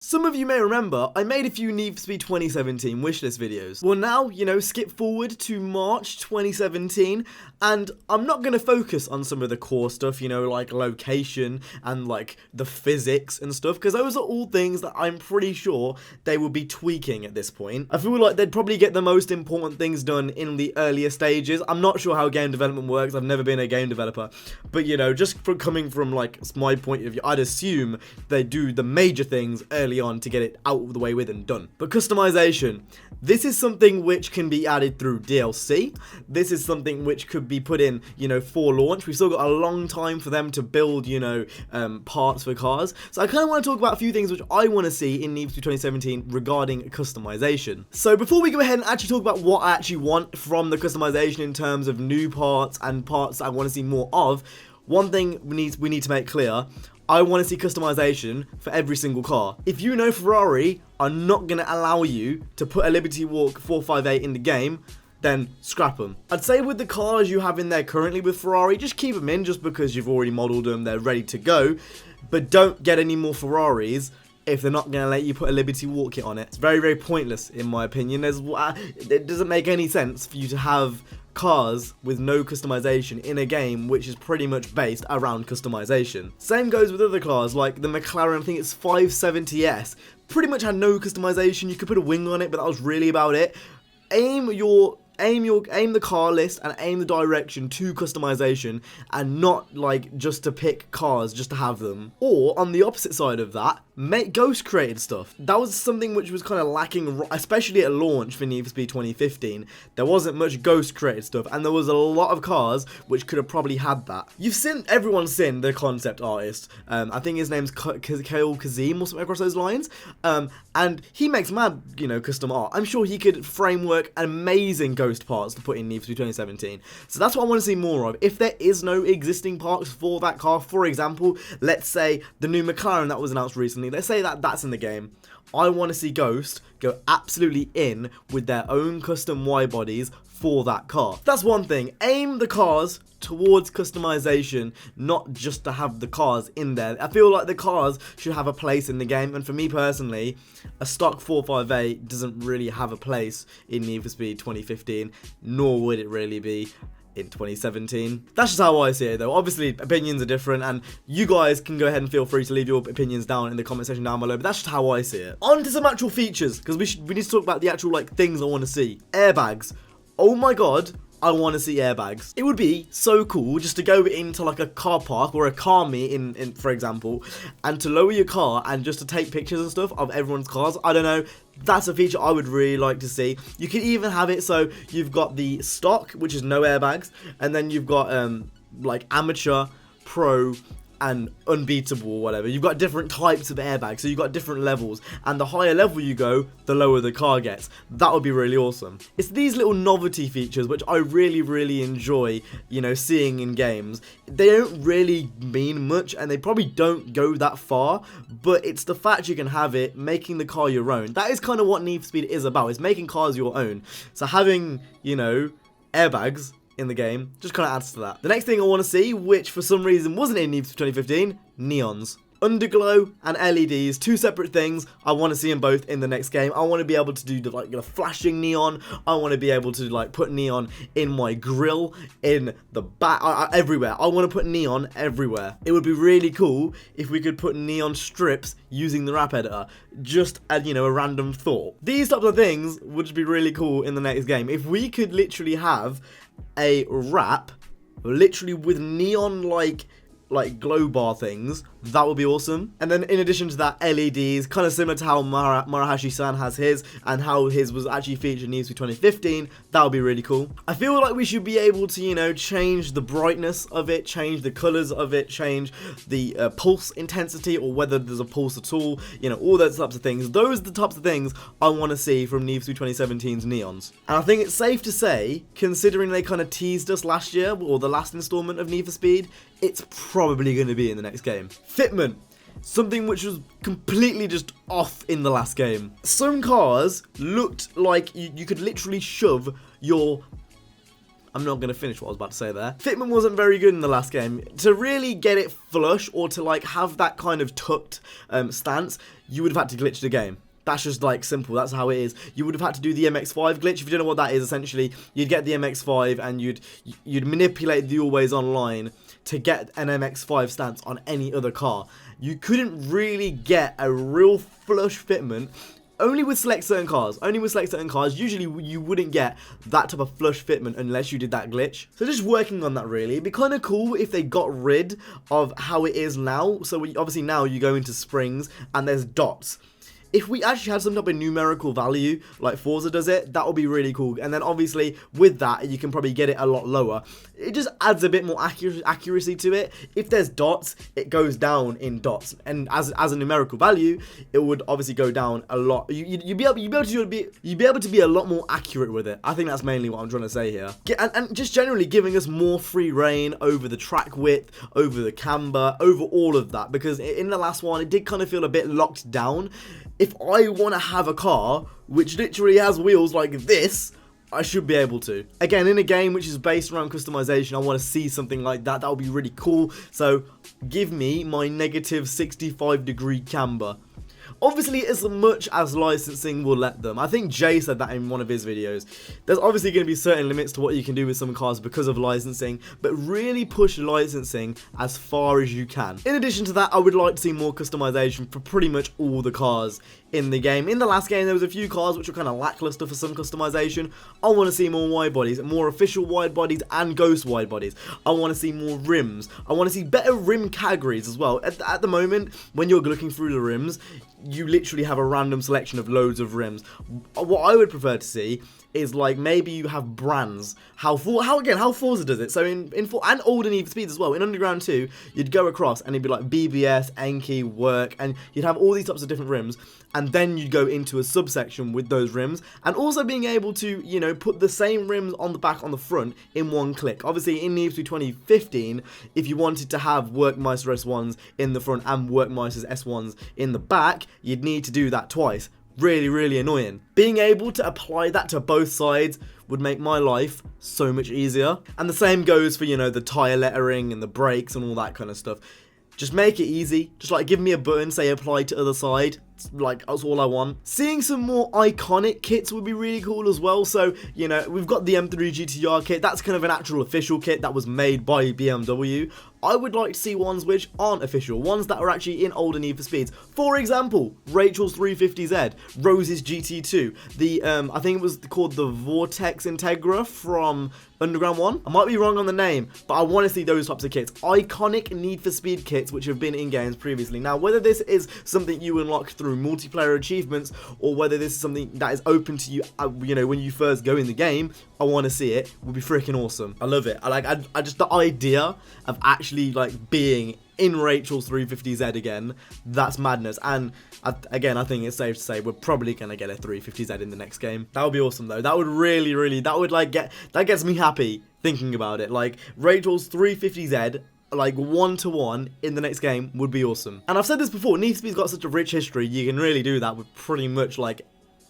Some of you may remember, I made a few Need for Speed 2017 wishlist videos. Well now, skip forward to March 2017, and I'm not going to focus on some of the core stuff, like location and like the physics and stuff, because those are all things that I'm pretty sure they will be tweaking at this point. I feel like they'd probably get the most important things done in the earlier stages. I'm not sure how game development works, I've never been a game developer, but just coming from like my point of view, I'd assume they do the major things early on to get it out of the way with and done. But customization, this is something which can be added through DLC. This is something which could be put in, for launch. We've still got a long time for them to build, parts for cars. So I kind of want to talk about a few things which I want to see in Need for Speed 2017 regarding customization. So before we go ahead and actually talk about what I actually want from the customization in terms of new parts and parts that I want to see more of, one thing we need to make clear: I want to see customization for every single car. If you know Ferrari are not going to allow you to put a Liberty Walk 458 in the game, then scrap them. I'd say with the cars you have in there currently with Ferrari, just keep them in just because you've already modelled them, they're ready to go. But don't get any more Ferraris if they're not going to let you put a Liberty Walk kit on it. It's very, very pointless in my opinion. It doesn't make any sense for you to have cars with no customization in a game which is pretty much based around customization. Same goes with other cars like the McLaren, I think it's 570S, pretty much had no customization. You could put a wing on it, but that was really about it. Aim the car list and aim the direction to customization, and not like just to pick cars just to have them. Or on the opposite side of that, make ghost created stuff. That was something which was kind of lacking, especially at launch for Need for Speed 2015. There wasn't much ghost created stuff, and there was a lot of cars which could have probably had that. Everyone's seen the concept artist. I think his name's Kale Kazim or something across those lines. And he makes mad, custom art. I'm sure he could framework amazing ghost parts to put in Need for Speed 2017. So that's what I want to see more of. If there is no existing parts for that car, for example, let's say the new McLaren that was announced recently, let's say that's in the game, I want to see Ghost go absolutely in with their own custom wide bodies for that car. That's one thing. Aim the cars towards customization, not just to have the cars in there. I feel like the cars should have a place in the game, and for me personally, a stock 458 doesn't really have a place in Need for Speed 2015, nor would it really be in 2017. That's just how I see it though. Obviously opinions are different, and you guys can go ahead and feel free to leave your opinions down in the comment section down below, but that's just how I see it. On to some actual features, because we need to talk about the actual things I want to see. Airbags. Oh my god, I want to see airbags. It would be so cool just to go into like a car park or a car meet in for example, and to lower your car and just to take pictures and stuff of everyone's cars. I don't know. That's a feature I would really like to see. You could even have it so you've got the stock, which is no airbags, and then you've got like amateur, pro, and unbeatable or whatever. You've got different types of airbags, so you've got different levels, and the higher level you go, the lower the car gets. That would be really awesome. It's these little novelty features which I really, really enjoy, seeing in games. They don't really mean much, and they probably don't go that far, but it's the fact you can have it, making the car your own. That is kind of what Need for Speed is about. It's making cars your own. So having, airbags in the game just kind of adds to that. The next thing I want to see, which for some reason wasn't in Need for Speed 2015, neons. Underglow and LEDs, two separate things. I want to see them both in the next game. I want to be able to do the flashing neon. I want to be able to put neon in my grill, in the back, everywhere. I want to put neon everywhere. It would be really cool if we could put neon strips using the wrap editor. Just a random thought. These types of things would be really cool in the next game. If we could literally have a wrap literally with neon like glow bar things, that would be awesome. And then in addition to that, LEDs, kind of similar to how Marahashi-san has his, and how his was actually featured in Need for Speed 2015, that would be really cool. I feel like we should be able to, change the brightness of it, change the colors of it, change the pulse intensity, or whether there's a pulse at all, all those types of things. Those are the types of things I want to see from Need for Speed 2017's neons. And I think it's safe to say, considering they kind of teased us last year, or the last installment of Need for Speed, it's probably going to be in the next game. Fitment. Something which was completely just off in the last game. Some cars looked like you could literally shove your I'm not going to finish what I was about to say there. Fitment wasn't very good in the last game. To really get it flush, or to like have that kind of tucked stance, you would have had to glitch the game. That's just like simple, that's how it is. You would have had to do the MX5 glitch. If you don't know what that is, essentially, you'd get the MX5 and you'd manipulate the always online to get an MX5 stance on any other car. You couldn't really get a real flush fitment. Only with select certain cars. Usually you wouldn't get that type of flush fitment unless you did that glitch. So just working on that really. It'd be kind of cool if they got rid of how it is now. So obviously now you go into springs and there's dots. If we actually had some type of numerical value, like Forza does it, that would be really cool. And then obviously, with that, you can probably get it a lot lower. It just adds a bit more accuracy to it. If there's dots, it goes down in dots. And as a numerical value, it would obviously go down a lot. You'd be able to be a lot more accurate with it. I think that's mainly what I'm trying to say here. And just generally giving us more free reign over the track width, over the camber, over all of that. Because in the last one, it did kind of feel a bit locked down. If I want to have a car which literally has wheels like this, I should be able to. Again, in a game which is based around customization, I want to see something like that. That would be really cool. So give me my negative 65-degree camber. Obviously, as much as licensing will let them. I think Jay said that in one of his videos. There's obviously going to be certain limits to what you can do with some cars because of licensing, but really push licensing as far as you can. In addition to that, I would like to see more customization for pretty much all the cars in the game. In the last game, there was a few cars which were kind of lackluster for some customization. I want to see more wide bodies, more official wide bodies and ghost wide bodies. I want to see more rims. I want to see better rim categories as well. At the moment, when you're looking through the rims, you literally have a random selection of loads of rims. What I would prefer to see is like maybe you have brands. How Forza does it. So in and older Need for Speed as well. In Underground 2, you'd go across and it'd be like BBS, Enki, Work, and you'd have all these types of different rims. And then you'd go into a subsection with those rims, and also being able to, you know, put the same rims on the back, on the front in one click. Obviously, in Need for Speed 2015, if you wanted to have Workmeister S1s in the front and Workmeister's S1s in the back, you'd need to do that twice. Really, really annoying. Being able to apply that to both sides would make my life so much easier. And the same goes for, you know, the tyre lettering and the brakes and all that kind of stuff. Just make it easy. Just like give me a button, say apply to other side. Like, that's all I want. Seeing some more iconic kits would be really cool as well. So, you know, we've got the M3 GTR kit. That's kind of an actual official kit that was made by BMW. I would like to see ones which aren't official, ones that are actually in older Need for Speeds. For example, Rachel's 350Z, Rose's GT2, the, I think it was called the Vortex Integra from Underground 1. I might be wrong on the name, but I want to see those types of kits. Iconic Need for Speed kits which have been in games previously. Now, whether this is something you unlock through multiplayer achievements, or whether this is something that is open to you, you know, when you first go in the game, I want to see it. Would be freaking awesome. I love it. I just, the idea of actually like being in Rachel's 350Z again, that's madness. And again, I think it's safe to say we're probably gonna get a 350Z in the next game. That would be awesome though. That would really, that would like that gets me happy thinking about it. Like Rachel's 350Z, like 1-to-1 in the next game would be awesome. And I've said this before, Need for Speed's got such a rich history, you can really do that with pretty much like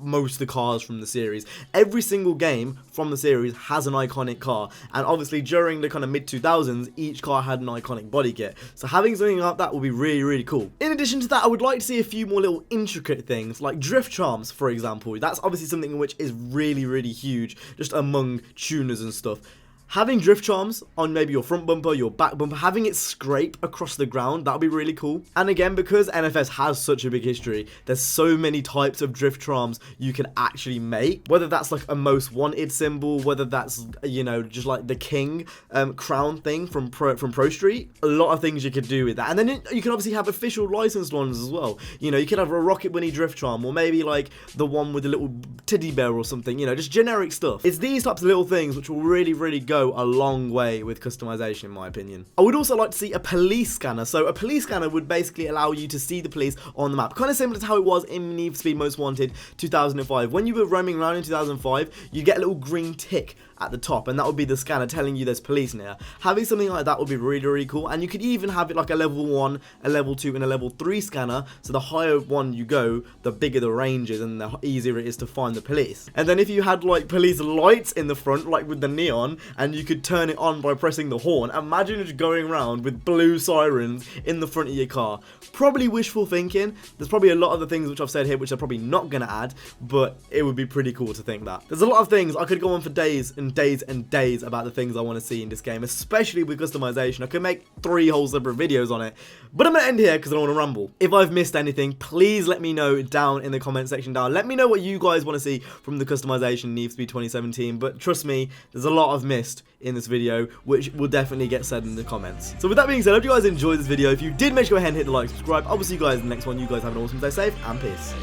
most of the cars from the series. Every single game from the series has an iconic car, and obviously during the kind of mid-2000s, each car had an iconic body kit. So having something like that would be really cool. In addition to that, I would like to see a few more little intricate things, like drift charms, for example. That's obviously something which is really huge, just among tuners and stuff. Having drift charms on maybe your front bumper, your back bumper, having it scrape across the ground, that would be really cool. And again, because NFS has such a big history, there's so many types of drift charms you can actually make. Whether that's like a most wanted symbol, whether that's, you know, just like the king crown thing from Pro Street. A lot of things you could do with that. And then you can obviously have official licensed ones as well. You know, you could have a Rocket Bunny drift charm, or maybe like the one with the little teddy bear or something, you know, just generic stuff. It's these types of little things which will really go a long way with customization, in my opinion. I would also like to see a police scanner. So a police scanner would basically allow you to see the police on the map, kind of similar to how it was in Need for Speed Most Wanted 2005. When you were roaming around in 2005, you get a little green tick at the top, and that would be the scanner telling you there's police near. Having something like that would be really cool, and you could even have it like a level 1, a level 2, and a level 3 scanner, so the higher one you go, the bigger the range is, and the easier it is to find the police. And then if you had like police lights in the front, like with the neon, and you could turn it on by pressing the horn. Imagine just going around with blue sirens in the front of your car. Probably wishful thinking. There's probably a lot of the things which I've said here which I'm probably not going to add, but it would be pretty cool to think that. There's a lot of things. I could go on for days and days and days about the things I want to see in this game, especially with customization. I could make 3 whole separate videos on it, but I'm going to end here because I don't want to ramble. If I've missed anything, please let me know down in the comment section down. Let me know what you guys want to see from the customization Need for Speed 2017, but trust me, there's a lot I've missed in this video, which will definitely get said in the comments. So with that being said, I hope you guys enjoyed this video. If you did, make sure to go ahead and hit the like, subscribe. I will see you guys in the next one. You guys have an awesome day, safe, and peace.